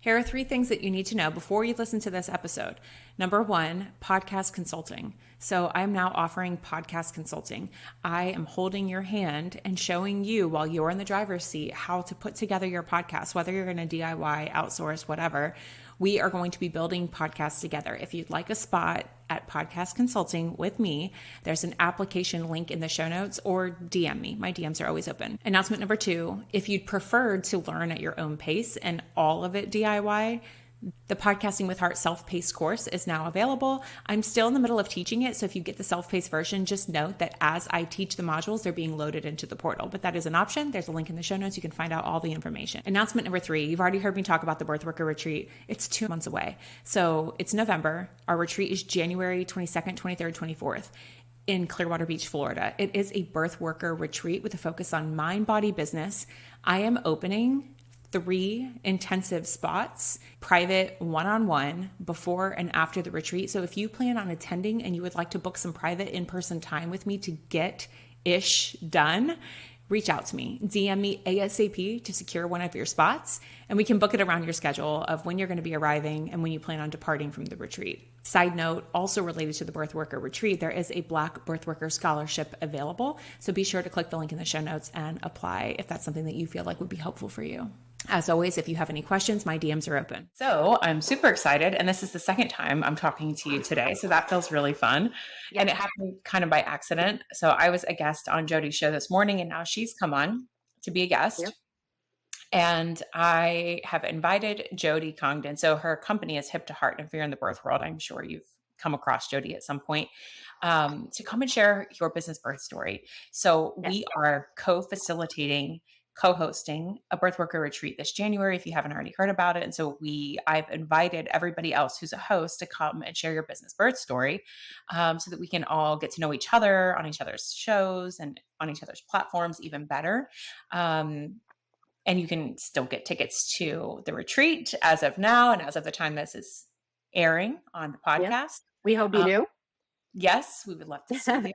Here are 3 things that you need to know before you listen to this episode. Number 1, podcast consulting. So I'm now offering podcast consulting. I am holding your hand and showing you while you're in the driver's seat how to put together your podcast, whether you're going to DIY, outsource, whatever. We are going to be building podcasts together. If you'd like a spot at Podcast Consulting with me, there's an application link in the show notes, or DM me. My DMs are always open. Announcement number 2, if you'd prefer to learn at your own pace and all of it DIY, the Podcasting with Heart self-paced course is now available. I'm still in the middle of teaching it, so if you get the self-paced version, just note that as I teach the modules, they're being loaded into the portal, but that is an option. There's a link in the show notes. You can find out all the information. Announcement number 3, you've already heard me talk about the Birth Worker Retreat. It's 2 months away. So it's November. Our retreat is January 22nd, 23rd, 24th. In Clearwater Beach, Florida. It is a birth worker retreat with a focus on mind, body, business. I am opening 3 intensive spots, private one-on-one before and after the retreat. So if you plan on attending and you would like to book some private in-person time with me to get ish done, reach out to me. DM me ASAP to secure one of your spots, and we can book it around your schedule of when you're going to be arriving and when you plan on departing from the retreat. Side note, also related to the Birth Worker Retreat, there is a Black Birth Worker Scholarship available. So be sure to click the link in the show notes and apply if that's something that you feel like would be helpful for you. As always, if you have any questions, my DMs are open. So I'm super excited. And this is the second time I'm talking to you today. So that feels really fun. Yeah. And it happened kind of by accident. So I was a guest on Jodi's show this morning, and now she's come on to be a guest. Yep. And I have invited Jodi Congdon. So her company is Hip to Heart. If you're in the birth world, I'm sure you've come across Jodi at some point, to come and share your business birth story. So we are co-hosting a birth worker retreat this January, if you haven't already heard about it. And so I've invited everybody else who's a host to come and share your business birth story, so that we can all get to know each other on each other's shows and on each other's platforms even better. And you can still get tickets to the retreat as of now and as of the time this is airing on the podcast. Yep. We hope you do. Yes, we would love to see you.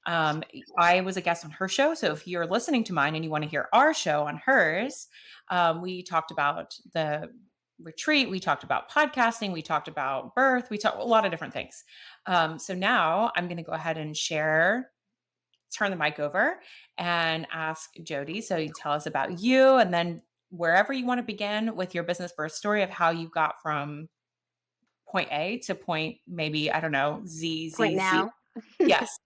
I was a guest on her show. So if you're listening to mine and you want to hear our show on hers, we talked about the retreat. We talked about podcasting. We talked about birth. We talked a lot of different things. So now I'm going to go ahead and turn the mic over and ask Jodi. So you tell us about you, and then wherever you want to begin with your business birth story of how you got from point A to point, maybe, I don't know, Z. Now. Yes.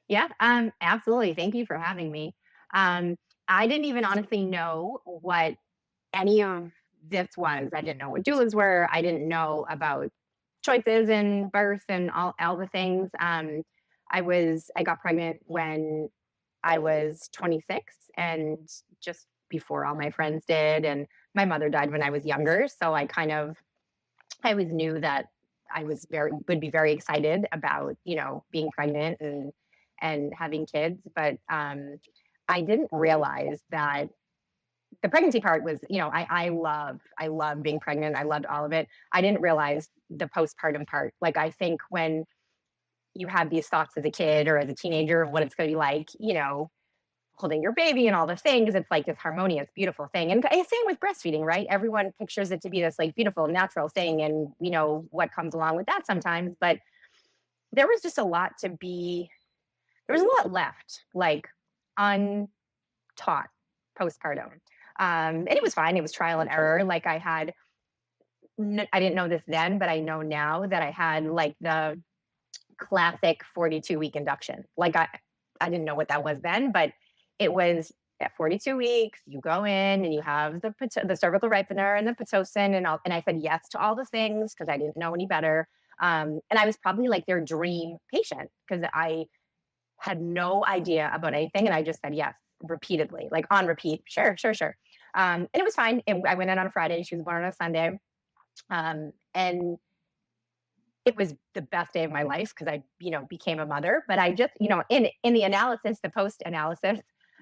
Yeah, absolutely. Thank you for having me. I didn't even honestly know what any of this was. I didn't know what doulas were. I didn't know about choices and birth and all the things. I got pregnant when I was 26, and just before all my friends did. And my mother died when I was younger. So I always knew that I would be very excited about, being pregnant and having kids. But I didn't realize that the pregnancy part was, I love being pregnant. I loved all of it. I didn't realize the postpartum part. Like, I think when you have these thoughts as a kid or as a teenager of what it's going to be like, holding your baby and all the things, it's like this harmonious, beautiful thing. And same with breastfeeding, right? Everyone pictures it to be this like beautiful, natural thing, and what comes along with that sometimes. But there was just a lot left, like untaught postpartum. And it was fine. It was trial and error. Like, I didn't know this then, but I know now that I had like the classic 42-week induction. Like, I didn't know what that was then, but it was at 42 weeks, you go in and you have the cervical ripener and the Pitocin and I said yes to all the things because I didn't know any better. And I was probably like their dream patient because I had no idea about anything. And I just said yes repeatedly, like on repeat. Sure. And it was fine. I went in on a Friday. She was born on a Sunday. And it was the best day of my life because I, became a mother. But I just, in the analysis, the post analysis,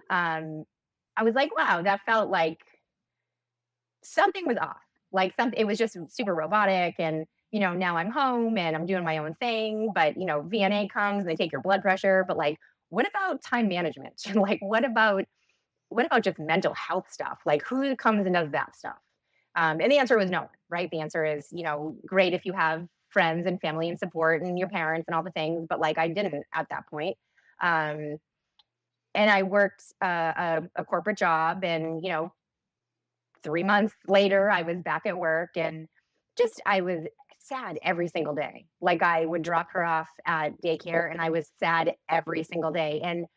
I was like, wow, that felt like something was off. Like it was just super robotic. And, now I'm home and I'm doing my own thing. But, VNA comes and they take your blood pressure. But like, what about time management? Like, what about just mental health stuff? Like, who comes and does that stuff? And the answer was no, right? The answer is, great if you have friends and family and support and your parents and all the things, but like I didn't at that point. Um, and I worked a corporate job, and 3 months later, I was back at work, and just I was sad every single day. Like I would drop her off at daycare, and I was sad every single day. And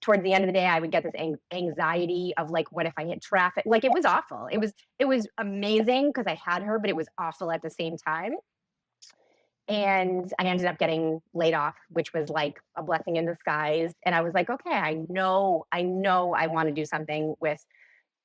towards the end of the day, I would get this anxiety of like, what if I hit traffic? Like it was awful. It was amazing because I had her, but it was awful at the same time. And I ended up getting laid off, which was like a blessing in disguise. And I was like, okay, I know I want to do something with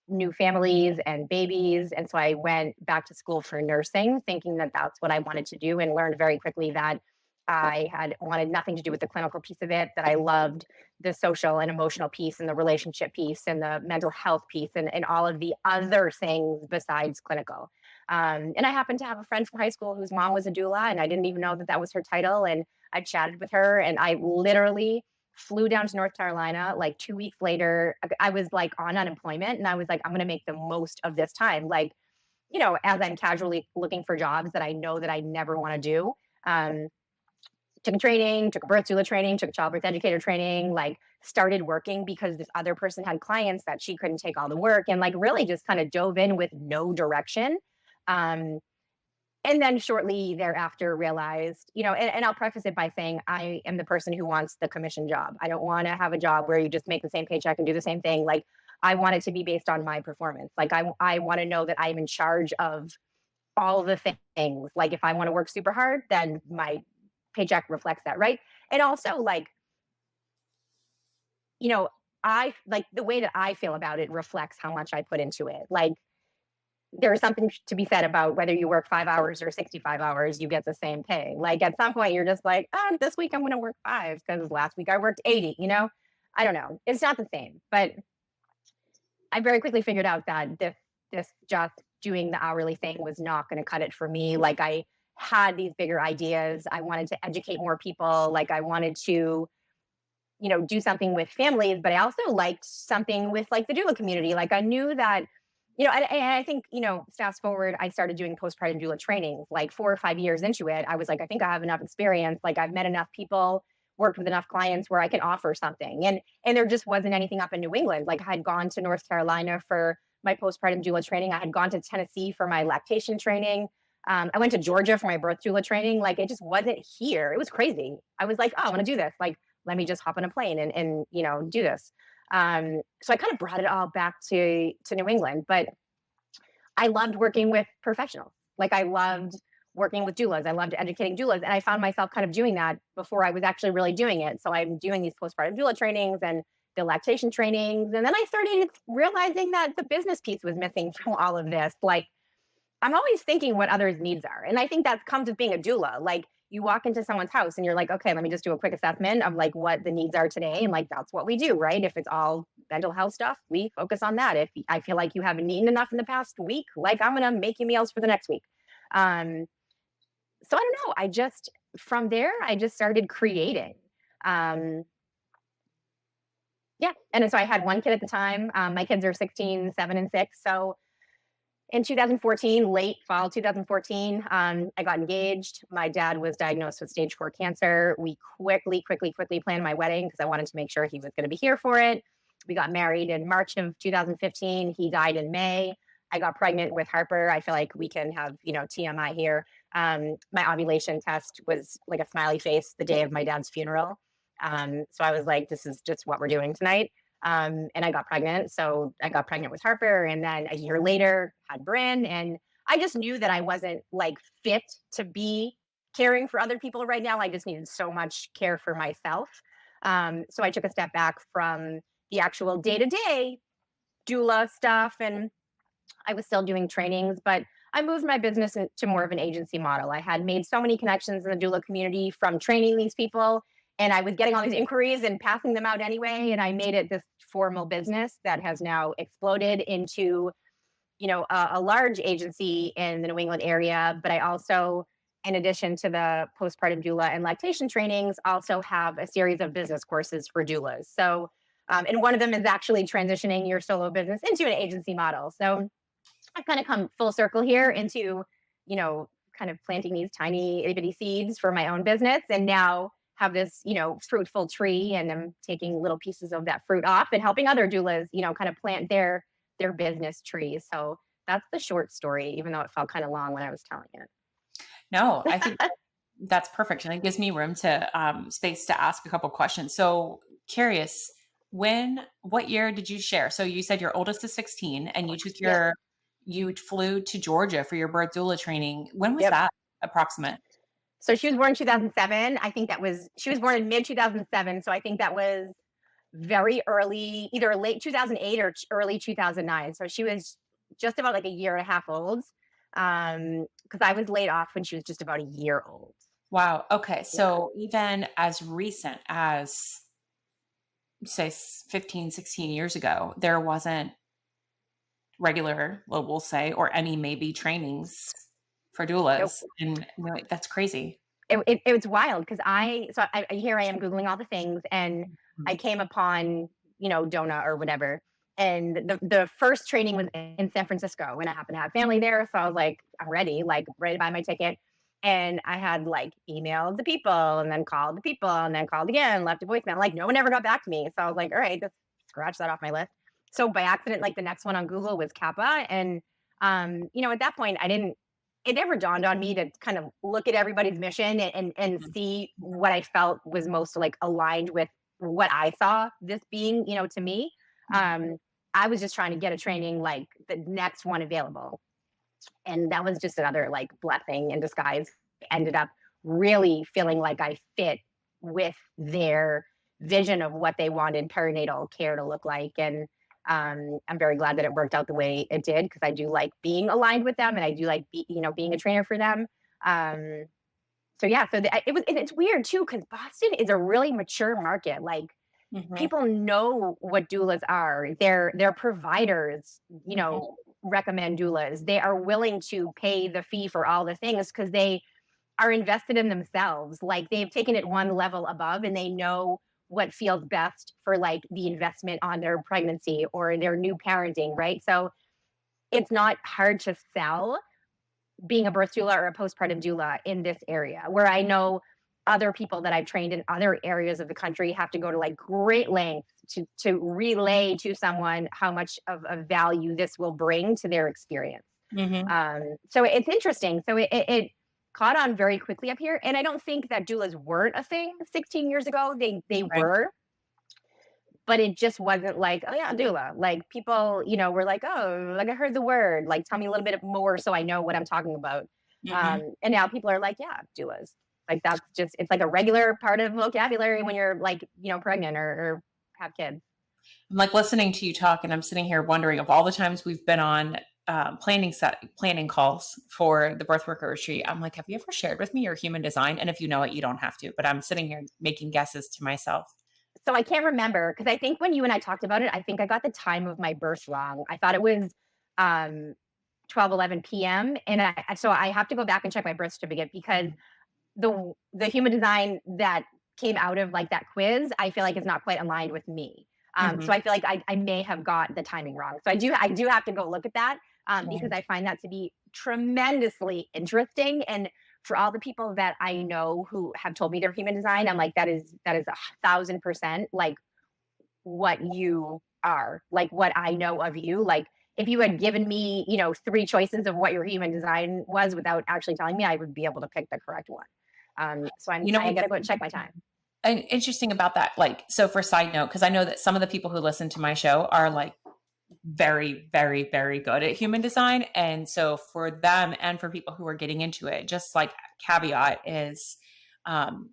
new families and babies. And so I went back to school for nursing, thinking that that's what I wanted to do, and learned very quickly that I had wanted nothing to do with the clinical piece of it, that I loved the social and emotional piece and the relationship piece and the mental health piece and all of the other things besides clinical. And I happened to have a friend from high school whose mom was a doula, and I didn't even know that that was her title. And I chatted with her, and I literally flew down to North Carolina like 2 weeks later. I was like on unemployment, and I was like, I'm going to make the most of this time. Like, as I'm casually looking for jobs that I know that I never want to do. Um, Took a training, took a birth doula training, took a childbirth educator training, like started working because this other person had clients that she couldn't take all the work, and like really just kind of dove in with no direction. Um, and then shortly thereafter realized, and I'll preface it by saying I am the person who wants the commission job. I don't want to have a job where you just make the same paycheck and do the same thing. Like I want it to be based on my performance. Like I want to know that I'm in charge of all the things. Like if I want to work super hard, then my paycheck reflects that, right? And also like, you know, I like the way that I feel about it reflects how much I put into it. Like there's something to be said about whether you work 5 hours or 65 hours, you get the same pay. Like at some point, you're just like, this week I'm going to work five because last week I worked 80, I don't know. It's not the same. But I very quickly figured out that this just doing the hourly thing was not going to cut it for me. Like I had these bigger ideas. I wanted to educate more people. Like I wanted to, do something with families, but I also liked something with like the doula community. Like I knew that, and I think, fast forward, I started doing postpartum doula training like 4 or 5 years into it. I was like, I think I have enough experience. Like I've met enough people, worked with enough clients where I can offer something. And there just wasn't anything up in New England. Like I had gone to North Carolina for my postpartum doula training. I had gone to Tennessee for my lactation training. I went to Georgia for my birth doula training. Like it just wasn't here. It was crazy. I was like, oh, I want to do this. Like, let me just hop on a plane and do this. So I kind of brought it all back to New England, but I loved working with professionals. Like I loved working with doulas. I loved educating doulas. And I found myself kind of doing that before I was actually really doing it. So I'm doing these postpartum doula trainings and the lactation trainings. And then I started realizing that the business piece was missing from all of this. Like I'm always thinking what others' needs are. And I think that comes with being a doula. Like you walk into someone's house and you're like, okay, let me just do a quick assessment of like what the needs are today. And like that's what we do, right? If it's all mental health stuff, we focus on that. If I feel like you haven't eaten enough in the past week, like I'm gonna make you meals for the next week. Um, so I don't know. From there, I just started creating. Um, yeah. And so I had one kid at the time. My kids are 16, 7, and 6. So in 2014, late fall 2014, I got engaged. My dad was diagnosed with stage 4 cancer. We quickly planned my wedding because I wanted to make sure he was going to be here for it. We got married in March of 2015. He died in May. I got pregnant with Harper. I feel like we can have, TMI here. My ovulation test was like a smiley face the day of my dad's funeral. So I was like, this is just what we're doing tonight. And I got pregnant. So I got pregnant with Harper, and then a year later had Bryn. And I just knew that I wasn't like fit to be caring for other people right now. I just needed so much care for myself. So I took a step back from the actual day-to-day doula stuff, and I was still doing trainings, but I moved my business to more of an agency model. I had made so many connections in the doula community from training these people, and I was getting all these inquiries and passing them out anyway. And I made it this formal business that has now exploded into, a large agency in the New England area. But I also, in addition to the postpartum doula and lactation trainings, also have a series of business courses for doulas. So, and one of them is actually transitioning your solo business into an agency model. So I've kind of come full circle here into, kind of planting these tiny itty bitty seeds for my own business. And now have this, fruitful tree, and I'm taking little pieces of that fruit off and helping other doulas, kind of plant their business trees. So that's the short story, even though it felt kind of long when I was telling it. No, I think that's perfect. And it gives me room to space to ask a couple questions. So curious, what year did you share? So you said your oldest is 16 and Yep. you flew to Georgia for your birth doula training. When was Yep. that approximate? So she was born in 2007. I think she was born in mid 2007. So I think that was very early, either late 2008 or early 2009. So she was just about like a year and a half old. Because I was laid off when she was just about a year old. Wow. Okay. Yeah. So even as recent as say 15, 16 years ago, there wasn't regular, well, we'll say, or any maybe trainings for Nope. doulas. And that's crazy. It was wild because here I am Googling all the things, and Mhm. I came upon, Dona or whatever. And the first training was in San Francisco, when I happened to have family there. So I was like, I'm ready, like ready to buy my ticket. And I had like emailed the people and then called the people and then called again, left a voicemail. Like no one ever got back to me. So I was like, all right, just scratch that off my list. So by accident, like the next one on Google was Kappa. And at that point I didn't it never dawned on me to kind of look at everybody's mission and Mhm. see what I felt was most like aligned with what I saw this being, to me. Um, I was just trying to get a training like the next one available. And that was just another like blessing in disguise. Ended up really feeling like I fit with their vision of what they wanted perinatal care to look like. And I'm very glad that it worked out the way it did, because I do like being aligned with them, and I do like being a trainer for them. Um, so yeah, and it's weird too, because Boston is a really mature market. Like Mhm. people know what doulas are. Their providers, Mhm. recommend doulas. They are willing to pay the fee for all the things because they are invested in themselves. Like they've taken it one level above, and they know what feels best for like the investment on their pregnancy or their new parenting, right? So it's not hard to sell being a birth doula or a postpartum doula in this area, where I know other people that I've trained in other areas of the country have to go to like great lengths to relay to someone how much of a value this will bring to their experience. Mhm. So it's interesting. So it caught on very quickly up here, and I don't think that doulas weren't a thing 16 years ago. They Right. were, but it just wasn't like, oh yeah, doula. Like people, were like, oh, like I heard the word. Like tell me a little bit more so I know what I'm talking about. Mhm. And now people are like, yeah, doulas. Like that's just it's like a regular part of vocabulary when you're like, pregnant or have kids. I'm like listening to you talk, and I'm sitting here wondering of all the times we've been on planning calls for the birth worker retreat. I'm like, have you ever shared with me your human design? And if you know it, you don't have to. But I'm sitting here making guesses to myself. So I can't remember, because I think when you and I talked about it, I think I got the time of my birth wrong. I thought it was um 12:11 p.m. And so I have to go back and check my birth certificate, because the human design that came out of like that quiz, I feel like is not quite aligned with me. So Mhm. I feel like I may have got the timing wrong. So I do have to go look at that, because Mhm. I find that to be tremendously interesting. And for all the people that I know who have told me their human design, I'm like, that is 1,000% like what you are, like what I know of you. Like if you had given me, three choices of what your human design was without actually telling me, I would be able to pick the correct one. So You know I what's gotta go check my time. interesting about that? Like, so for side note, because I know that some of the people who listen to my show are like very, very, very good at human design. And so for them and for people who are getting into it, just like caveat is um,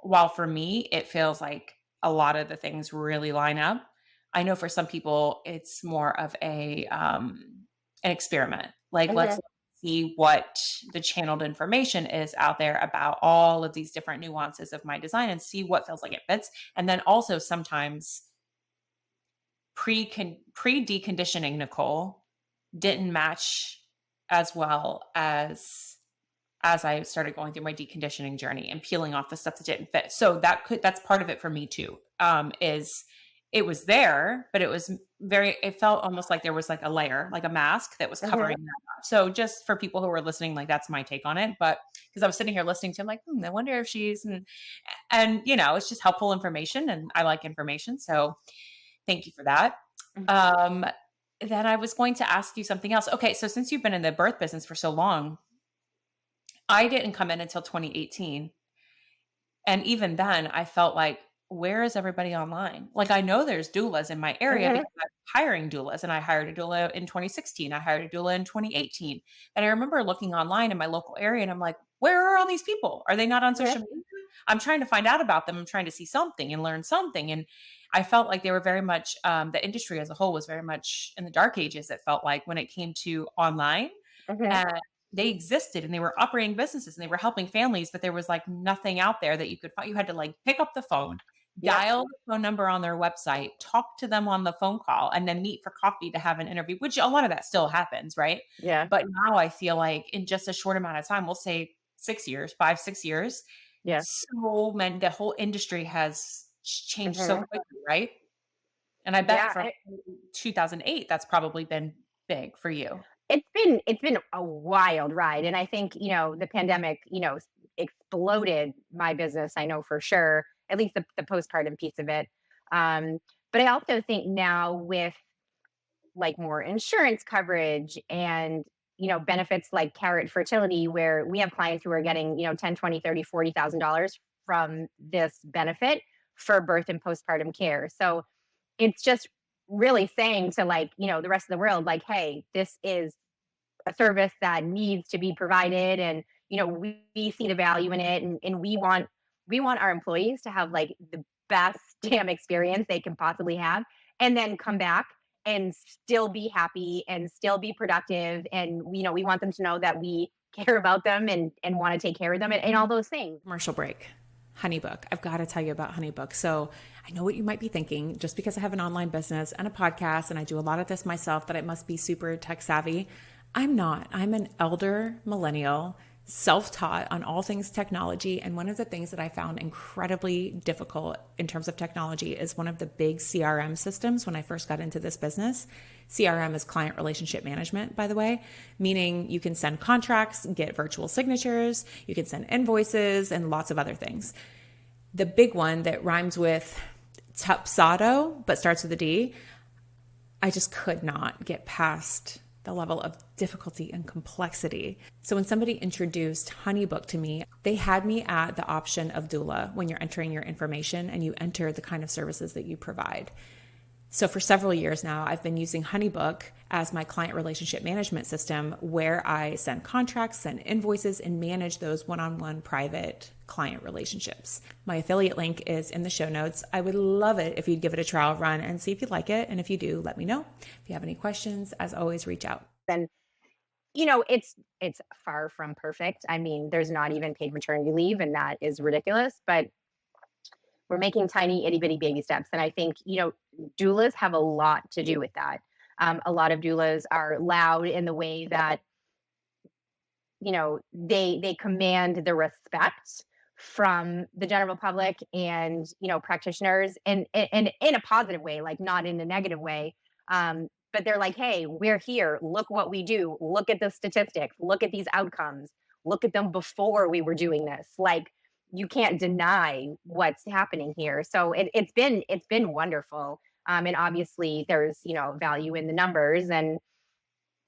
while for me it feels like a lot of the things really line up, I know for some people it's more of an experiment. Like let's Mhm. see what the channeled information is out there about all of these different nuances of my design and see what feels like it fits. And then also sometimes pre deconditioning Nicole didn't match as well as I started going through my deconditioning journey and peeling off the stuff that didn't fit. So that's part of it for me too. Is it was there, but it was it felt almost like there was like a layer, like a mask that was Mhm. covering that up. So just for people who are listening, like that's my take on it. But because I was sitting here listening to him, like, I wonder if she's, and it's just helpful information and I like information. So thank you for that. Mhm. Um, then I was going to ask you something else. Okay. So since you've been in the birth business for so long, I didn't come in until 2018. And even then, I felt like, where is everybody online? Like, I know there's doulas in my area Mhm. because I'm hiring doulas, and I hired a doula in 2016. I hired a doula in 2018. And I remember looking online in my local area, and I'm like, where are all these people? Are they not on Mhm. social media? I'm trying to find out about them. I'm trying to see something and learn something. And I felt like they were very much, the industry as a whole was very much in the dark ages, it felt like, when it came to online. Mhm. They existed and they were operating businesses and they were helping families, but there was like nothing out there that you could find. You had to like pick up the phone, Yep. dial the phone number on their website, talk to them on the phone call, and then meet for coffee to have an interview, which a lot of that still happens, right? Yeah. But now I feel like in just a short amount of time, we'll say 6 years, 5, 6 years, Yeah. so many, the whole industry has changed so Mhm. quickly, right? And I bet Yeah. from 2008, that's probably been big for you. It's been a wild ride, and I think, the pandemic, exploded my business, I know for sure, at least the postpartum piece of it. Um, but I also think now with, like, more insurance coverage and, benefits like Carrot Fertility, where we have clients who are getting, 10, 20, 30, $40,000 from this benefit for birth and postpartum care. So, it's just really saying to, like, the rest of the world, like, "Hey, this is a service that needs to be provided, and we see the value in it, and we want our employees to have like the best damn experience they can possibly have, and then come back and still be happy and still be productive, and we want them to know that we care about them and want to take care of them, and all those things." Commercial break. Honeybook. I've got to tell you about Honeybook. So I know what you might be thinking. Just because I have an online business and a podcast and I do a lot of this myself, that it must be super tech savvy. I'm not. I'm an elder millennial, self-taught on all things technology. And one of the things that I found incredibly difficult in terms of technology is one of the big CRM systems when I first got into this business. CRM is client relationship management, by the way, meaning you can send contracts, get virtual signatures, you can send invoices, and lots of other things. The big one that rhymes with Tupsado, but starts with a D, I just could not get past the level of difficulty and complexity. So when somebody introduced Honeybook to me, they had me at the option of doula when you're entering your information and you enter the kind of services that you provide. So for several years now, I've been using Honeybook as my client relationship management system, where I send contracts, send invoices, and manage those one-on-one private client relationships. My affiliate link is in the show notes. I would love it if you'd give it a trial run and see if you like it. And if you do, let me know. If you have any questions, as always, reach out. And it's far from perfect. I mean, there's not even paid maternity leave, and that is ridiculous, but we're making tiny itty bitty baby steps. And I think, doulas have a lot to do with that. A lot of doulas are loud in the way that, they command the respect from the general public and, practitioners, and in a positive way, like not in a negative way. But they're like, "Hey, we're here. Look what we do. Look at the statistics. Look at these outcomes. Look at them before we were doing this." Like, you can't deny what's happening here. So it's been wonderful. And obviously there's value in the numbers, and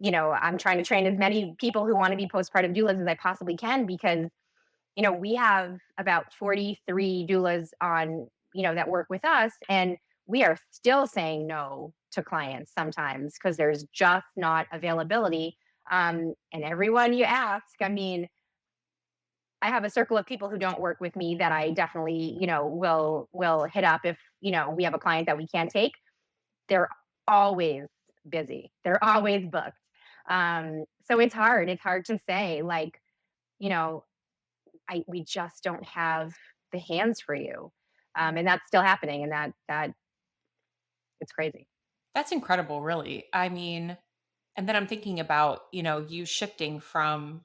I'm trying to train as many people who want to be postpartum doulas as I possibly can, because we have about 43 doulas on, that work with us, and we are still saying no to clients sometimes because there's just not availability. And everyone you ask, I mean, I have a circle of people who don't work with me that I definitely, will hit up if, we have a client that we can't take. They're always busy. They're always booked. So it's hard. It's hard to say, like, you know, we just don't have the hands for you. And that's still happening, and that it's crazy. That's incredible, really. I mean, and then I'm thinking about, you shifting from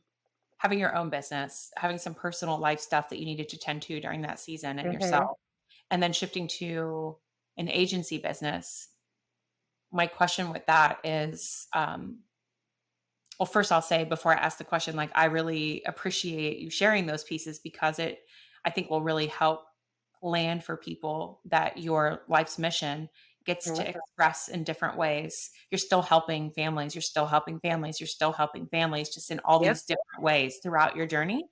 having your own business, having some personal life stuff that you needed to tend to during that season and Hmm. yourself, and then shifting to an agency business, my question with that is, well, first I'll say before I ask the question, like I really appreciate you sharing those pieces because it, I think, will really help land for people that your life's mission gets to Mhm. express in different ways. You're still helping families, you're still helping families, you're still helping families just in all Yep. these different ways throughout your journey.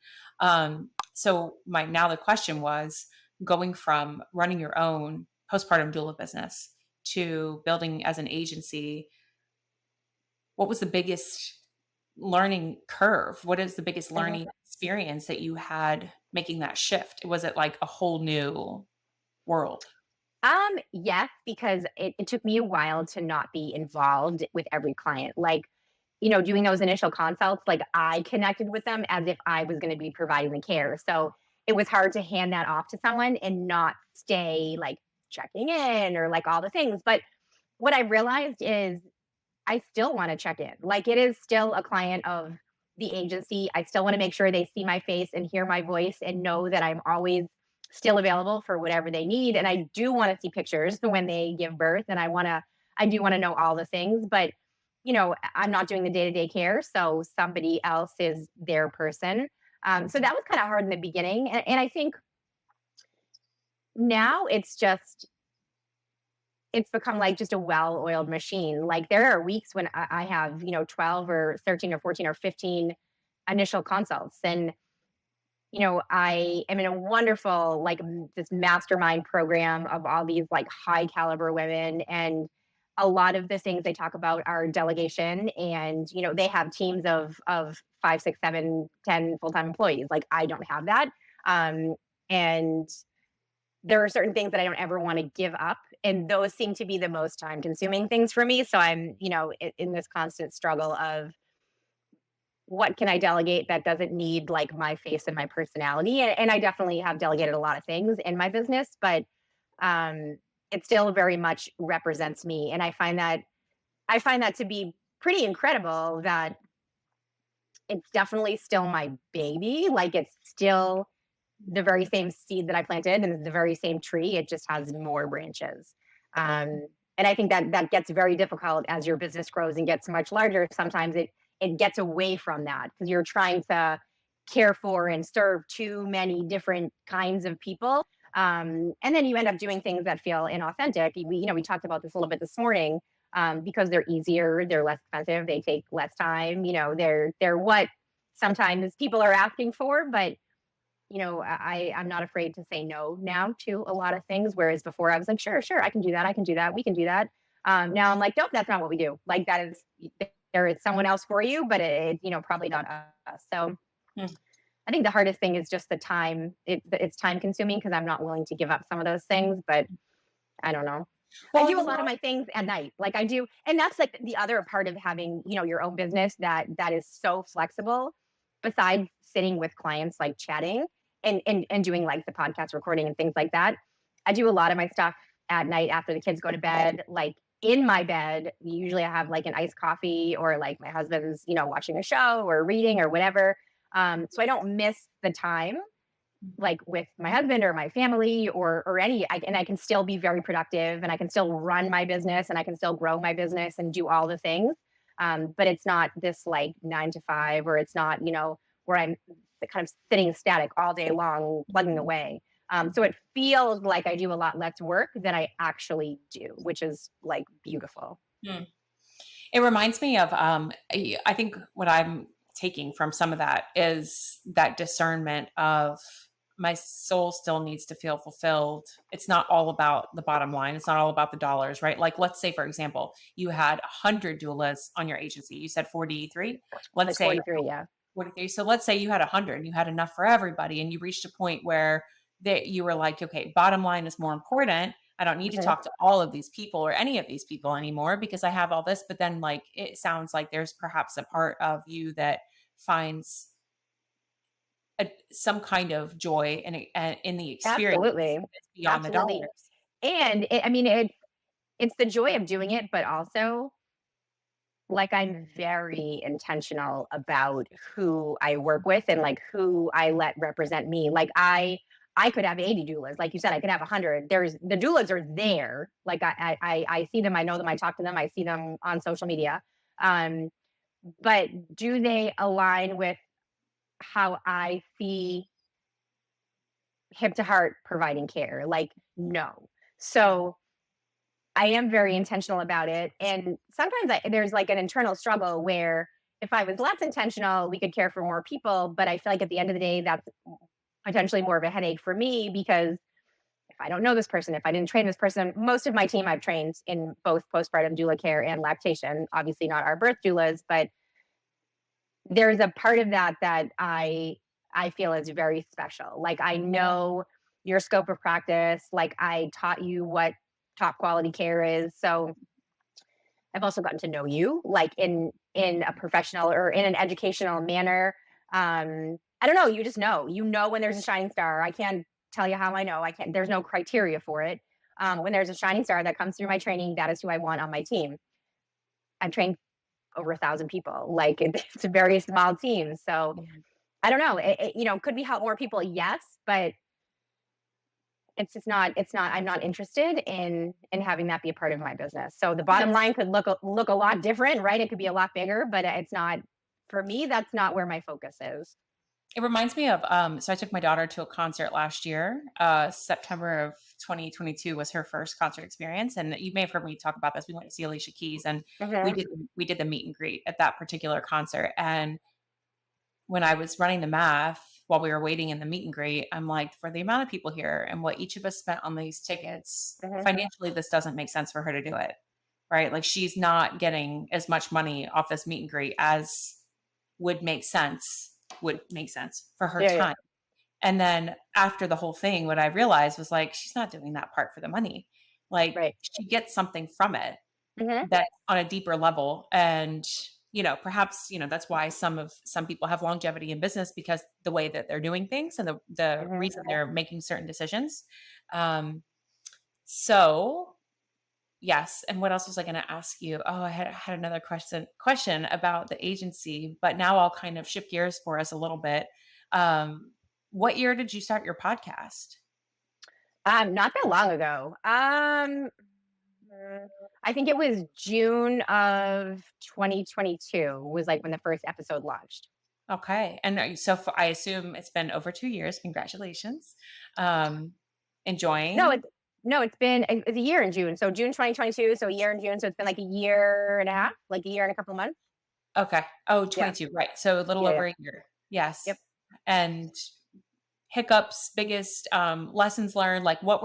So my now the question was going from running your own postpartum doula business to building as an agency, what was the biggest learning curve? What is the biggest Mhm. learning experience that you had making that shift? Was it like a whole new world? Yes, because it took me a while to not be involved with every client. Like, doing those initial consults, like I connected with them as if I was going to be providing the care. So it was hard to hand that off to someone and not stay like checking in or like all the things. But what I realized is I still want to check in. Like it is still a client of the agency. I still want to make sure they see my face and hear my voice and know that I'm always still available for whatever they need. And I do want to see pictures when they give birth and I do want to know all the things, but I'm not doing the day-to-day care. So somebody else is their person. So that was kind of hard in the beginning. And I think now it's become like just a well-oiled machine. Like there are weeks when I have, 12 or 13 or 14 or 15 initial consults. And, I am in a wonderful, like this mastermind program of all these like high caliber women. And a lot of the things they talk about are delegation. And, they have teams of 5, 6, 7, 10 full-time employees. Like I don't have that. And there are certain things that I don't ever want to give up. And those seem to be the most time consuming things for me. So I'm, in this constant struggle of what can I delegate that doesn't need like my face and my personality. And I definitely have delegated a lot of things in my business, but um, it still very much represents me. And I find that to be pretty incredible that it's definitely still my baby. Like it's still the very same seed that I planted and the very same tree. It just has more branches. Um, and I think that gets very difficult as your business grows and gets much larger. Sometimes it gets away from that because you're trying to care for and serve too many different kinds of people. And then you end up doing things that feel inauthentic. We talked about this a little bit this morning because they're easier, they're less expensive, they take less time. They're what sometimes people are asking for, but I'm not afraid to say no now to a lot of things. Whereas before I was like, sure, sure, I can do that. I can do that. We can do that. Now I'm like, nope, that's not what we do. Like that is there is someone else for you, but probably not us. So Hmm. I think the hardest thing is just the time. It's time consuming because I'm not willing to give up some of those things, but I don't know. I Well, do a lot of my things at night. Like I do, and that's like the other part of having, your own business that is so flexible. Besides sitting with clients, like chatting and doing like the podcast recording and things like that, I do a lot of my stuff at night after the kids go to bed. Like in my bed, usually I have like an iced coffee or like my husband's, watching a show or reading or whatever. So I don't miss the time like with my husband or my family or and I can still be very productive and I can still run my business and I can still grow my business and do all the things. But it's not this like 9 to 5 or it's not, where I'm kind of sitting static all day long, plugging away. So it feels like I do a lot less work than I actually do, which is like beautiful. hmm. It reminds me of, I think what I'm taking from some of that is that discernment of my soul still needs to feel fulfilled. It's not all about the bottom line. It's not all about the dollars, right? Like, let's say, for example, you had 100 doulas on your agency. You said 43. Let's Like say 43, yeah. 43. So let's say you had 100, you had enough for everybody, and you reached a point where that you were like, okay, bottom line is more important. I don't need to Mhm. talk to all of these people or any of these people anymore because I have all this. But then, like, it sounds like there's perhaps a part of you that finds some kind of joy in the experience Absolutely. that's beyond the Absolutely. dollars. And it's the joy of doing it, but also like I'm very intentional about who I work with and like who I let represent me. Like I could have 80 doulas. Like you said, I could have 100. There's the doulas are there. Like I see them, I know them, I talk to them, I see them on social media. Um, but do they align with how I see hip to heart providing care? Like, no. So I am very intentional about it. And sometimes there's like an internal struggle where if I was less intentional, we could care for more people. But I feel like at the end of the day, that's potentially more of a headache for me because if I don't know this person, if I didn't train this person, most of my team I've trained in both postpartum doula care and lactation, obviously not our birth doulas, but there's a part of that that I feel is very special. Like I know your scope of practice, like I taught you what top quality care is. So I've also gotten to know you like in a professional or in an educational manner. I don't know, you just know. You know when there's a shining star. I can't tell you how I know. I can't there's no criteria for it. When there's a shining star that comes through my training, that is who I want on my team. I've trained over 1,000 people. Like it's a very small team. So I don't know. Could we help more people? Yes, but it's not I'm not interested in having that be a part of my business. So the bottom line could look a lot different, right? It could be a lot bigger, but it's not for me, that's not where my focus is. It reminds me of so I took my daughter to a concert last year. September of 2022 was her first concert experience, and you may have heard me talk about this. We went to see Alicia Keys, and we Mhm. did we did the meet and greet at that particular concert. And when I was running the math while we were waiting in the meet and greet, I'm like, for the amount of people here and what each of us spent on these tickets, Mhm. financially, this doesn't make sense for her to do it. Right. Like she's not getting as much money off this meet and greet as would make sense, would make sense for her Yeah, yeah. time. And then after the whole thing, what I realized was like, she's not doing that part for the money. Like Right. she gets something from it Mhm. that on a deeper level. And, perhaps, that's why some people have longevity in business because the way that they're doing things and the Mhm. reason they're making certain decisions. Um, so yes. And what else was I going to ask you? Oh, I had another question about the agency, but now I'll kind of shift gears for us a little bit. Um, what year did you start your podcast? Not that long ago. I think it was June of 2022 was like when the first episode launched. Okay. And I assume it's been over 2 years. Congratulations. Um, No, enjoying. it's a year in June. So June 2022, so a year in June. So it's been like a year and a half, like a year and a couple of months. Okay. Oh, Yeah. 22. Right. So a little Yeah, yeah. over a year. Yes. Yep. And hiccups, biggest lessons learned, like let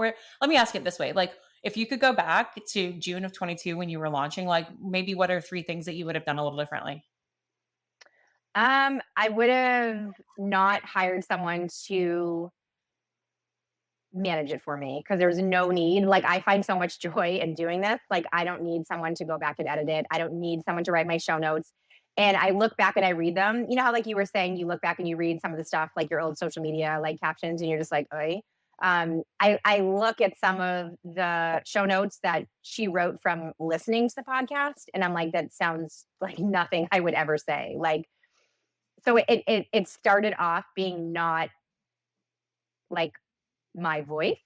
me ask it this way. Like if you could go back to June of 22 when you were launching, like maybe what are 3 things that you would have done a little differently? I would have not hired someone to manage it for me because there's no need. Like I find so much joy in doing this. Like I don't need someone to go back and edit it. I don't need someone to write my show notes. And I look back and I read them. You know how like you were saying, you look back and you read some of the stuff, like your old social media, like captions, and you're just like, "Oy." I look at some of the show notes that she wrote from listening to the podcast, and I'm like, that sounds like nothing I would ever say. Like, so it started off being not like my voice.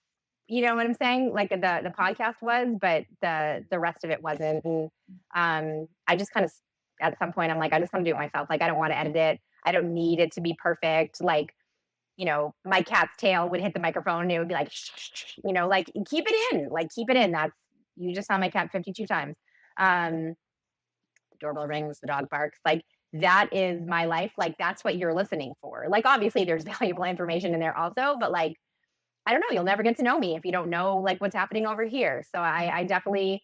You know what I'm saying? Like the podcast was, but the rest of it wasn't. And I just kind of at some point I'm like, I just want to do it myself. Like I don't want to edit it. I don't need it to be perfect. Like, my cat's tail would hit the microphone and it would be like, shh, shh, shh, like keep it in, like keep it in. That's you just saw my cat 52 times. The doorbell rings, the dog barks. Like that is my life. Like that's what you're listening for. Like obviously there's valuable information in there also, but like I don't know, you'll never get to know me if you don't know like what's happening over here. So I definitely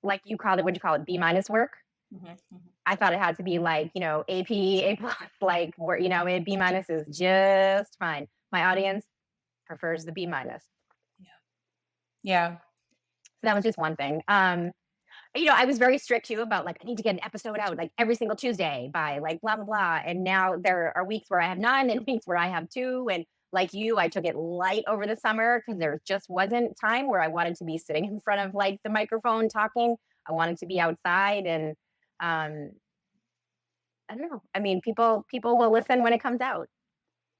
like you called it, what'd you call it? B minus work. Mhm, mhm. I thought it had to be like, AP, A plus, like where, B minus is just fine. My audience prefers the B minus. Yeah. Yeah. So that was just one thing. I was very strict too about like I need to get an episode out like every single Tuesday by like blah blah blah. And now there are weeks where I have none and weeks where I have two. And like you, I took it light over the summer because there just wasn't time where I wanted to be sitting in front of like the microphone talking. I wanted to be outside and um I don't know. I mean, people will listen when it comes out.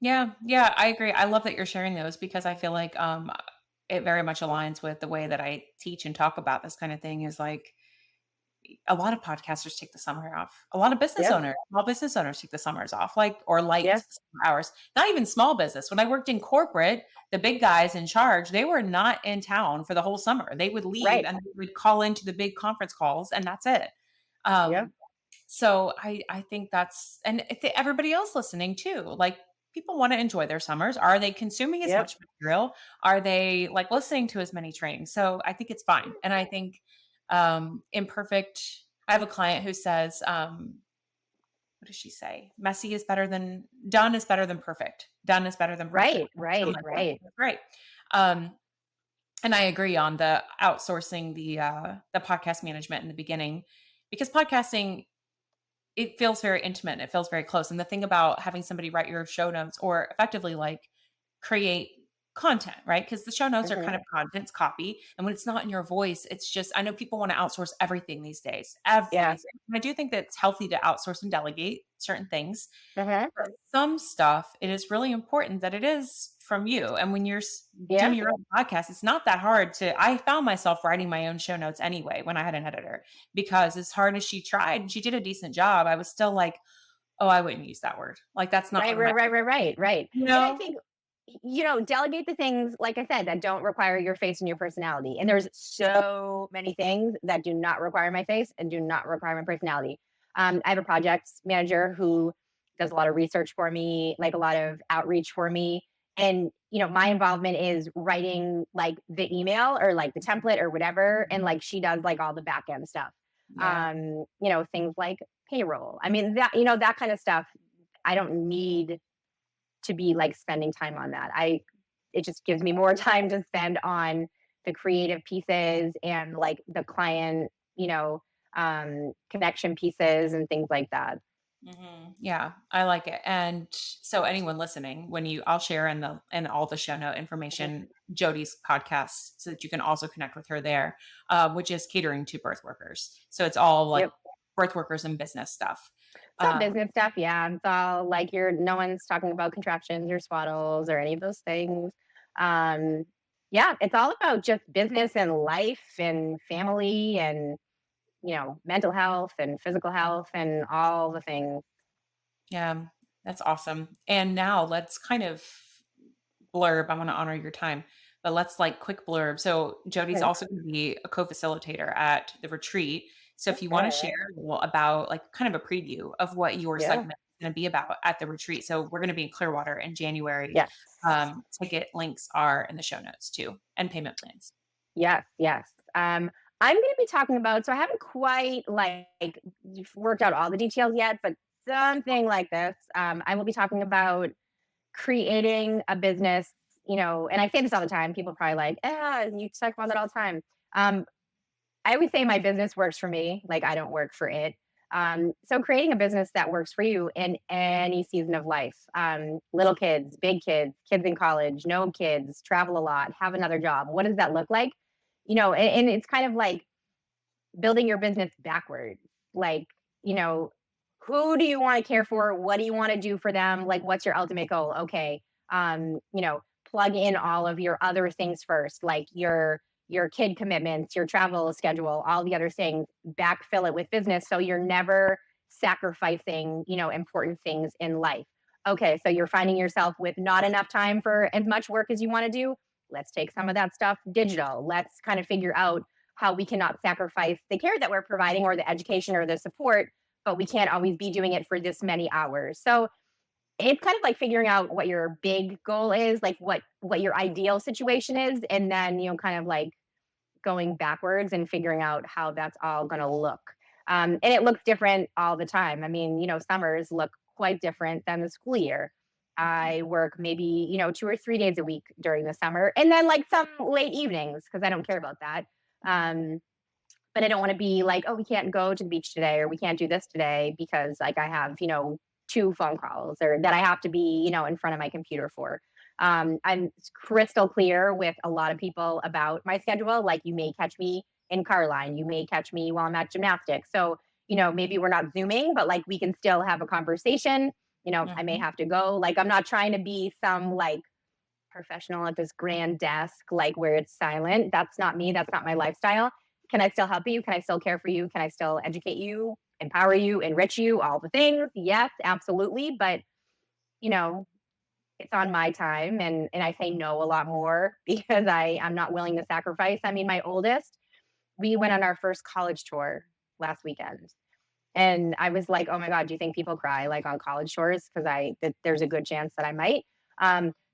Yeah, yeah, I agree. I love that you're sharing those because I feel like it very much aligns with the way that I teach and talk about this kind of thing is like a lot of podcasters take the summer off. A lot of business Yep. owners, small business owners take the summers off, like or light Yes. summer hours. Not even small business. When I worked in corporate, the big guys in charge, they were not in town for the whole summer. They would leave Right. and they would call into the big conference calls, and that's it. Yep. Um, so I think that's and everybody else listening too. Like people want to enjoy their summers. Are they consuming as Yep. much material? Are they like listening to as many trainings? So I think it's fine. And I think imperfect. I have a client who says, what does she say? Messy is better than done is better than perfect. Done is better than perfect. Right. I'm Right. like, yeah, Right. that's right. Um, and I agree on the outsourcing the podcast management in the beginning because podcasting it feels very intimate and it feels very close. And the thing about having somebody write your show notes or effectively like create content, right? Because the show notes are Hmm. kind of content's copy. And when it's not in your voice, it's just, I know people want to outsource everything these days, Yeah. everything. And I do think that it's healthy to outsource and delegate certain things. Hmm. For some stuff, it is really important that it is from you. And when you're Yeah. doing your own podcast, it's not that hard to. I found myself writing my own show notes anyway when I had an editor because as hard as she tried, she did a decent job. I was still like, oh, I wouldn't use that word. Like that's not Right. one of my, Right. Right. Right. Right. Right. you And I know? think, delegate the things, like I said, that don't require your face and your personality. And there's so many things that do not require my face and do not require my personality. I have a project manager who does a lot of research for me, like a lot of outreach for me. And, my involvement is writing like the email or like the template or whatever. And like she does like all the back end stuff. Yeah. Things like payroll. I mean, that kind of stuff. I don't need to be like spending time on that. It just gives me more time to spend on the creative pieces and like the client, connection pieces and things like that. Yeah, I like it. And so anyone listening, I'll share in all the show note Mhm. information, Jodi's podcast, so that you can also connect with her there, which is catering to birth workers. So it's all like Yep. birth workers and business stuff. It's all Um, business stuff. Yeah. It's all like no one's talking about contractions or swaddles or any of those things. Um, yeah. It's all about just business and life and family and, mental health and physical health and all the things. yeah, that's awesome. And now let's kind of blurb. I want to honor your time, but let's like quick blurb. So Jody's Okay. also going to be a co-facilitator at the retreat. So if you want to share Okay. a little about like kind of a preview of what your Yeah. segment is going to be about at the retreat. So we're going to be in Clearwater in January. Yes. Ticket links are in the show notes too, and payment plans. Yes, yes. I'm going to be talking about, so I haven't quite like worked out all the details yet, but something like this. I will be talking about creating a business, and I say this all the time. People are probably like, you talk about that all the time. Um, I always say my business works for me, like I don't work for it. So creating a business that works for you in any season of life, little kids, big kids, kids in college, no kids, travel a lot, have another job. What does that look like? And it's kind of like building your business backwards. Like, you know, who do you want to care for? What do you want to do for them? Like, what's your ultimate goal? Okay. Plug in all of your other things first, like your kid commitments, your travel schedule, all the other things, backfill it with business. So you're never sacrificing, important things in life. Okay. So you're finding yourself with not enough time for as much work as you want to do. Let's take some of that stuff digital. Let's kind of figure out how we cannot sacrifice the care that we're providing or the education or the support, but we can't always be doing it for this many hours. So it's kind of like figuring out what your big goal is, like what your ideal situation is, and then kind of like going backwards and figuring out how that's all going to look. And it looks different all the time. I mean, summers look quite different than the school year. I work maybe 2 or 3 days a week during the summer, and then like some late evenings because I don't care about that. Um, but I don't want to be like, oh, we can't go to the beach today or we can't do this today because like I have, two phone calls or that I have to be, in front of my computer for. I'm crystal clear with a lot of people about my schedule. Like you may catch me in car line, you may catch me while I'm at gymnastics. So, maybe we're not zooming, but like we can still have a conversation. I may Mhm. have to go. Like, I'm not trying to be some like professional at this grand desk, like where it's silent. That's not me. That's not my lifestyle. Can I still help you? Can I still care for you? Can I still educate you, empower you, enrich you, all the things? Yes, absolutely. But, you know, it's on my time, and I say no a lot more because I'm not willing to sacrifice. I mean, my oldest, we went on our first college tour last weekend. And I was like, "Oh my god, do you think people cry like on college tours? Because there's a good chance that I might."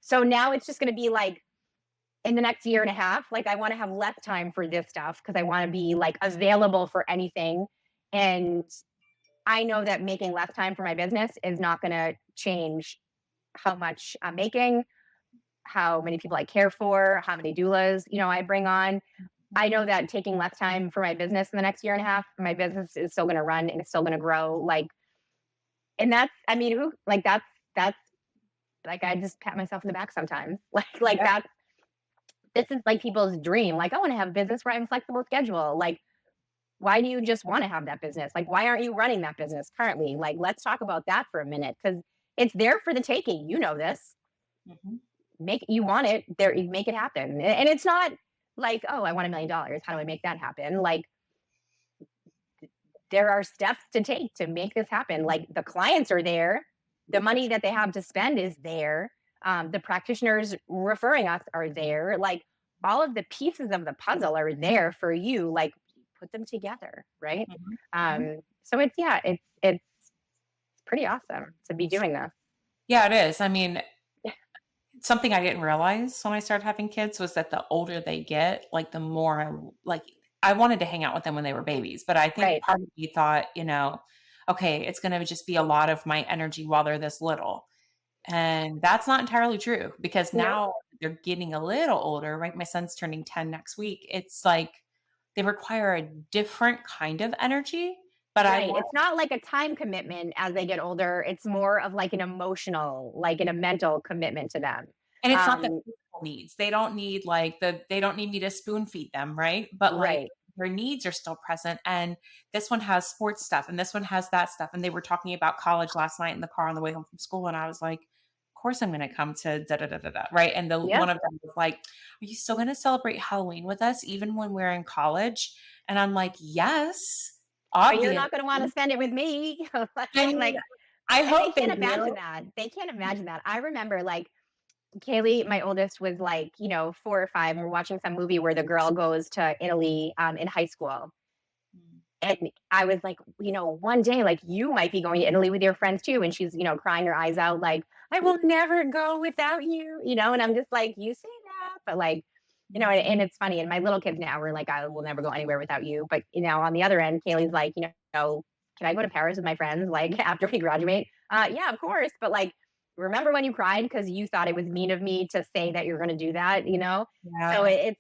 So now it's just going to be like in the next year and a half, like I want to have less time for this stuff because I want to be like available for anything. And I know that making less time for my business is not going to change how much I'm making, how many people I care for, how many doulas, I bring on. I know that taking less time for my business in the next year and a half, my business is still going to run and it's still going to grow. Like, and that's, I mean, who, like, that's like, I just pat myself in the back sometimes. Like Yeah. that's, this is like people's dream. Like, I want to have a business where I'm flexible schedule. Like, why do you just want to have that business? Like, why aren't you running that business currently? Like, let's talk about that for a minute because it's there for the taking. You know this. Mhm. Make you want it there, you make it happen. And it's not like, oh, I want $1 million. How do I make that happen? Like, there are steps to take to make this happen. Like, the clients are there, the money that they have to spend is there, the practitioners referring us are there. Like, all of the pieces of the puzzle are there for you. Like, put them together, right? Mhm. Mhm. So it's, yeah, it's pretty awesome to be doing this. Yeah, it is. I mean, something I didn't realize when I started having kids was that the older they get, like, the more I wanted to hang out with them when they were babies, but I think Right. part of me thought, "Okay, it's gonna just be a lot of my energy while they're this little." And that's not entirely true because No. now they're getting a little older, right? My son's turning 10 next week. It's like they require a different kind of energy, but I Right. want. It's not like a time commitment as they get older. It's more of like an emotional, like a mental commitment to them. And it's not the Um, physical needs. They don't need they don't need me to spoon feed them, right? But like right. their needs are still present. And this one has sports stuff and this one has that stuff. And they were talking about college last night in the car on the way home from school. And I was like, of course I'm gonna come to da da da da da. Right. And the Yeah. one of them was like, are you still gonna celebrate Halloween with us even when we're in college? And I'm like, yes, But you're obviously. not going to want to spend it with me. I mean, Like, I and they hope they can't imagine do. that. They can't imagine that. I remember like Kaylee, my oldest, was like, 4 or 5. And we're watching some movie where the girl goes to Italy in high school. And I was like, one day, like, you might be going to Italy with your friends too. And she's, crying her eyes out, like, I will never go without you, and I'm just like, you say that, but like, and it's funny. And my little kids now are like, I will never go anywhere without you. But, on the other end, Kaylee's like, can I go to Paris with my friends, like, after we graduate? Yeah, of course. But like, remember when you cried because you thought it was mean of me to say that you're going to do that? So Yeah. it's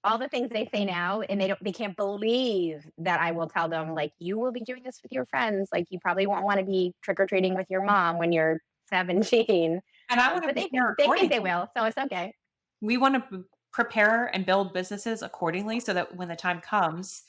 all the things they say now, and they can't believe that I will tell them, like, you will be doing this with your friends. Like, you probably won't want to be trick or treating with your mom when you're 17. And I want to But they prepare they think they accordingly. will, so it's okay. We want to prepare and build businesses accordingly so that when the time comes,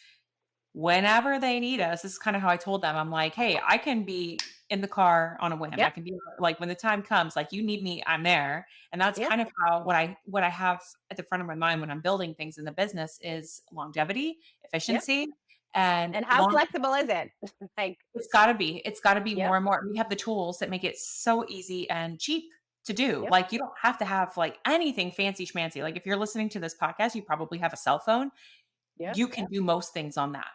whenever they need us, this is kind of how I told them. I'm like, hey, I can be in the car on a whim. I Yep, can be like when the time comes, like you need me, I'm there. And that's yep, kind of how what I have at the front of my mind when I'm building things in the business is longevity, yep. efficiency, and And how flexible is it? Like, it's gotta be yep, more and more. We have the tools that make it so easy and cheap to do. yep, Like, you don't have to have, like, anything fancy schmancy. Like, if you're listening to this podcast, you probably have a cell phone. yep, You can do most things on that.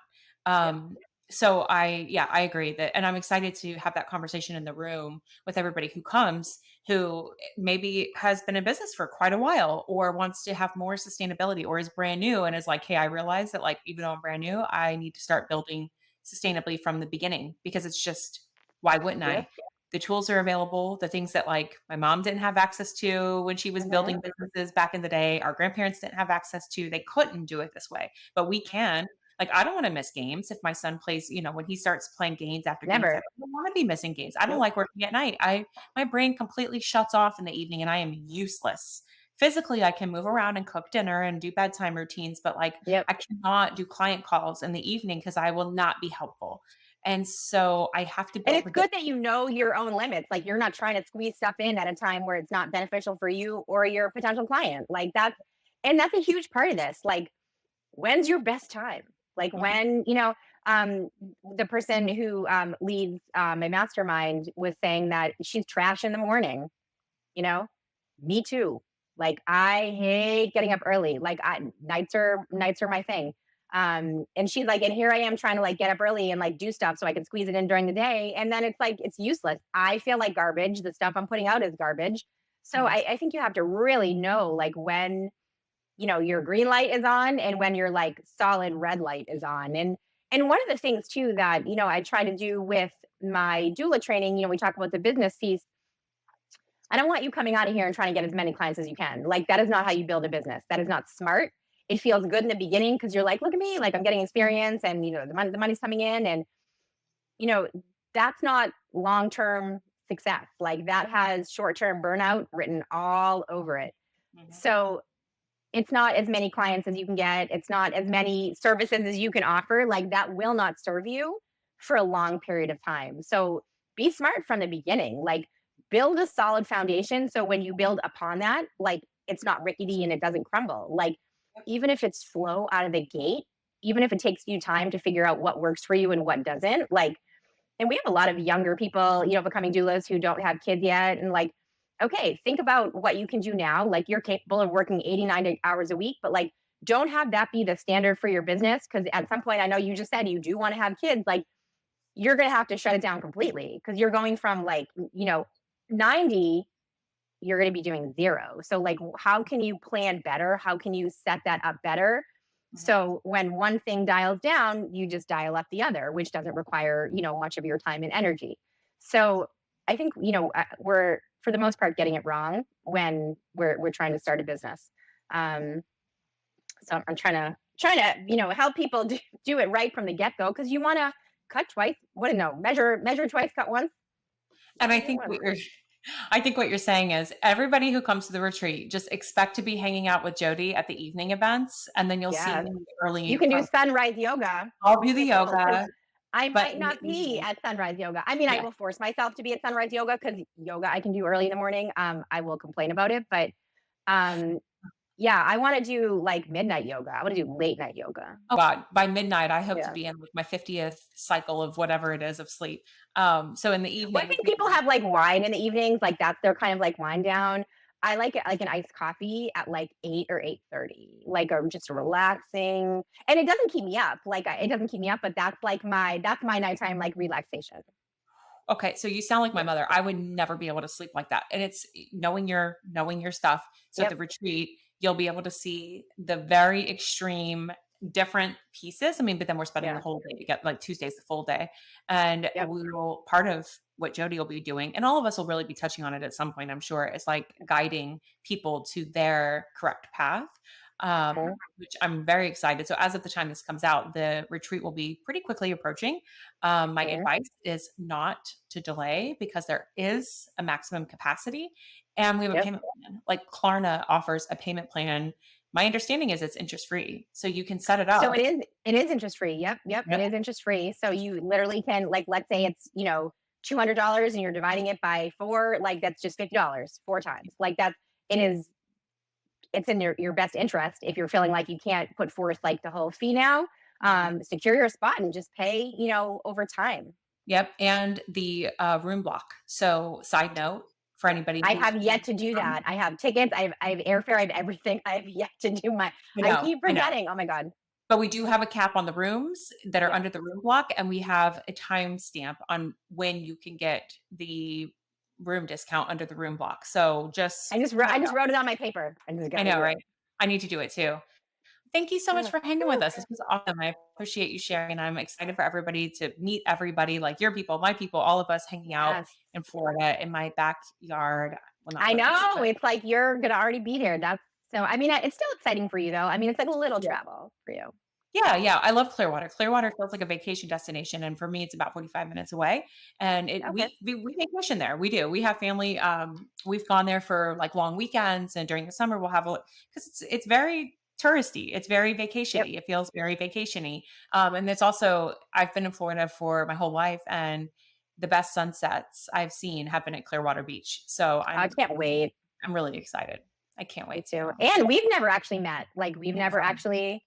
yep, Um, so I agree that and I'm excited to have that conversation in the room with everybody who comes, who maybe has been in business for quite a while or wants to have more sustainability or is brand new and is like, "Hey, I realize that, like, even though I'm brand new, I need to start building sustainably from the beginning because it's just why wouldn't yep, I?" The tools are available, the things that, like, my mom didn't have access to when she was mhm, building businesses back in the day, our grandparents didn't have access to, they couldn't do it this way, but we can. Like, I don't wanna miss games if my son plays when he starts playing games after games, I never. don't wanna be missing games. I don't Nope, like working at night. I My brain completely shuts off in the evening, and I am useless. Physically, I can move around and cook dinner and do bedtime routines, but, like, yep, I cannot do client calls in the evening because I will not be helpful. And so I have to be And able it's to get. good that you know your own limits. Like you're not trying to squeeze stuff in at a time where it's not beneficial for you or your potential client. Like that's, and that's a huge part of this. Like, when's your best time? Like Mhm. when, um, the person who leads my mastermind was saying that she's trash in the morning, you know, me too. Like I hate getting up early. Like nights are my thing. And she's like, and here I am trying to like get up early and like do stuff so I can squeeze it in during the day. And then it's like it's useless. I feel like garbage. The stuff I'm putting out is garbage. So Yes. I think you have to really know like when, your green light is on and when your like solid red light is on. And one of the things too that, I try to do with my doula training, we talk about the business piece. I don't want you coming out of here and trying to get as many clients as you can. Like that is not how you build a business. That is not smart. It feels good in the beginning because you're like, look at me, like I'm getting experience and the money's coming in and you know, that's not long-term success. Like that has short-term burnout written all over it. Mhm. So it's not as many clients as you can get. It's not as many services as you can offer. Like that will not serve you for a long period of time. So be smart from the beginning. Like build a solid foundation. So when you build upon that, like it's not rickety and it doesn't crumble. Like even if it's slow out of the gate, even if it takes you time to figure out what works for you and what doesn't, like, and we have a lot of younger people, becoming doulas who don't have kids yet. And like, okay, think about what you can do now. Like you're capable of working 89 hours a week, but like, don't have that be the standard for your business. Cause at some point, I know you just said you do want to have kids. Like you're going to have to shut it down completely because you're going from like, 90, you're going to be doing zero. So like, how can you plan better? How can you set that up better? Mhm. So when one thing dials down, you just dial up the other, which doesn't require, much of your time and energy. So I think, we're for the most part getting it wrong when we're trying to start a business. Um, so I'm trying to, help people do it right from the get go because you want to cut twice. What no measure twice, cut once. You And I only get think once. I think what you're saying is everybody who comes to the retreat, just expect to be hanging out with Jodi at the evening events, and then you'll see Yeah, me you early can do from. sunrise yoga. I'll do the Okay, cool. Because yoga, I but might in the not be evening, at sunrise yoga. I mean, I yeah. will force myself to be at sunrise yoga because yoga I can do early in the morning. I will complain about it, but um, yeah, I want to do like midnight yoga. I want to do late night yoga. Oh god, by midnight, I hope to Yeah. be in like my 50th cycle of whatever it is of sleep. So in the Well, I evening, think people have like wine in the evenings, like that's their kind of like wind down. I like it like an iced coffee at like 8 or 8:30, like I'm just relaxing, and it doesn't keep me up. Like it doesn't keep me up, but that's my nighttime like relaxation. okay, so you sound like my Yeah. mother. I would never be able to sleep like that. And it's knowing your stuff. So at the Yep. retreat, you'll be able to see the very extreme different pieces. I mean, but then we're spending the Yeah. whole day to get like Tuesday's the full day. And Yep. we will part of what Jody will be doing, and all of us will really be touching on it at some point, I'm sure, is like guiding people to their correct path. Mhm. Which I'm very excited. So as of the time this comes out, the retreat will be pretty quickly approaching. My Mhm. advice is not to delay because there is a maximum capacity and we have a Yep. payment plan. Like Klarna offers a payment plan. My understanding is it's interest free. So you can set it So up. it is interest free. Yep, yep, it Yep. is interest free. So you literally can like let's say it's, $200 and you're dividing it by 4, like that's just $50 4 times. Like that it is it's in your best interest if you're feeling like you can't put forth like the whole fee now. Mhm. Secure your spot and just pay, over time. Yep. And the room block. So side note for anybody I who's have yet to do that. I have tickets, I have airfare, I have everything. I have yet to do my I keep I know. forgetting. Oh my god. But we do have a cap on the rooms that are Yeah. under the room block, and we have a timestamp on when you can get the room discount under the room block. So just I heads just up. wrote it on my paper. I just I got to know, do right? it. I need to do it too. Thank you so much Yeah. for hanging with us. This was awesome. I appreciate you sharing. I'm excited for everybody to meet everybody, like your people, my people, all of us hanging out Yes. in Florida in my backyard. Well, not I literally, know. but It's like you're gonna already be there. That's so I mean, it's still exciting for you though. I mean, it's like a little yeah. travel for you. Yeah, yeah, I love Clearwater. Clearwater feels like a vacation destination, and for me, it's about 45 minutes away. And it Okay. we vacation there. We do. We have family. We've gone there for like long weekends, and during the summer, we'll have a because it's very touristy. It's very Yep. vacationy. It feels very vacationy. And it's also, I've been in Florida for my whole life, and the best sunsets I've seen have been at Clearwater Beach. So I can't wait. I'm really excited. I can't Me wait too. to. And we've never actually met. Like we've Yeah. never actually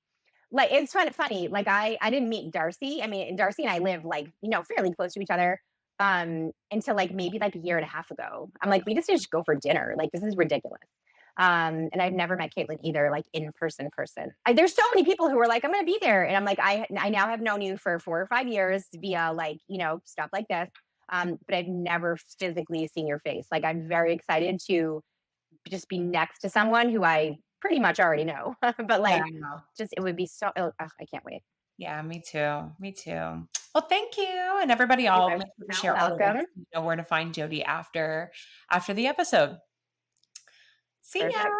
like it's kind of funny. Like I didn't meet Darcy. I mean, Darcy and I live like, fairly close to each other until like maybe like a year and a half ago. I'm like, we just need to go for dinner. Like this is ridiculous. And I've never met Caitlin either, like in person. There's so many people who are like, I'm gonna be there. And I'm like, I now have known you for 4 or 5 years via like, stuff like this. But I've never physically seen your face. Like I'm very excited to just be next to someone who I pretty much already know. But Yeah. like, just it would be so. I can't wait. Yeah, me too. Me too. Well, thank you. And everybody, You're I'll make sure to so share all the links welcome. so you know where to find Jodi after the episode. See ya. Perfect.